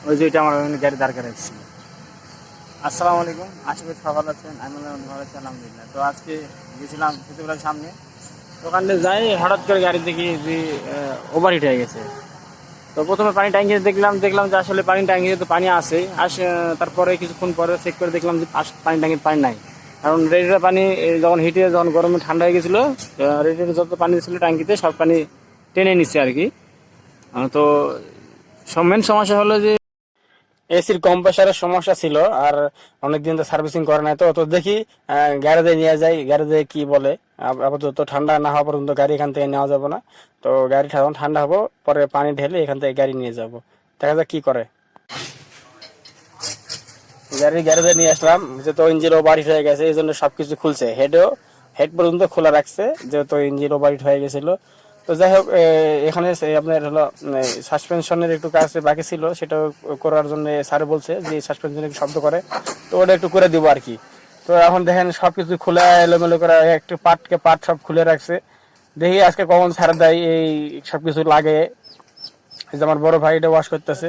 ওই যে এটা আমার গাড়ি দাঁড় করাইছি। আসসালামু আলাইকুম, আশা করি সবাই ভালো আছেন। আমি ভালো আছি আলহামদুলিল্লাহ। তো আজকে গেছিলাম সচিবালয়ের সামনে, ওখানে যাই হঠাৎ করে গাড়ি দেখি যে ওভারহিট হয়ে গেছে। তো প্রথমে পানি ট্যাঙ্কি দেখলাম যে আসলে পানি ট্যাঙ্কিতে তো পানি আছে। তারপরে কিছুক্ষণ পরে চেক করে দেখলাম যে পানি ট্যাঙ্কির পানি নাই। কারণ রেডিয়েটার পানি যখন হিটে যখন গরমে ঠান্ডা হয়ে গেছিলো, রেডিয়েটার যত পানি ছিল ট্যাঙ্কিতে সব পানি টেনে নিচ্ছে আর কি। তো মেন সমস্যা হলো যে এসির কম্প্রেসারের সমস্যা ছিল। আর অনেকদিন তো সার্ভিসিং করে নাই, তো দেখি গ্যারেজে নিয়ে যাই, গ্যারেজে কি বলে। আপাতত ঠান্ডা না হওয়া পর্যন্ত গাড়ি এখান থেকে নেওয়া যাবে না। তো গাড়ি যখন ঠান্ডা হবো পরে পানি ঢেলে এখান থেকে গাড়ি নিয়ে যাব, দেখা যাক কি করে। গাড়ি গ্যারেজে নিয়ে আসলাম, যেহেতু ইঞ্জিন ওভারহিট হয়ে গেছে এই জন্য সবকিছু খুলছে, হেড পর্যন্ত খোলা রাখছে যেহেতু ইঞ্জিন ওভারহিট হয়ে গেছিল। তো যাই হোক, এখানে আপনার হলো সাসপেনশনের একটু কাজ বাকি ছিল, সেটা করার জন্য স্যার বলছে যে সাসপেনশন একটু শব্দ করে, তো ওটা একটু করে দিব আর কি। তো এখন দেখেন সবকিছু খুলে এলোমেলো করে একটু পার্ট সব খুলে রাখছে। দেখি আজকে কখন ছাড় দেয় এই সবকিছু লাগে। এই যে আমার বড় ভাই এটা ওয়াশ করতেছে।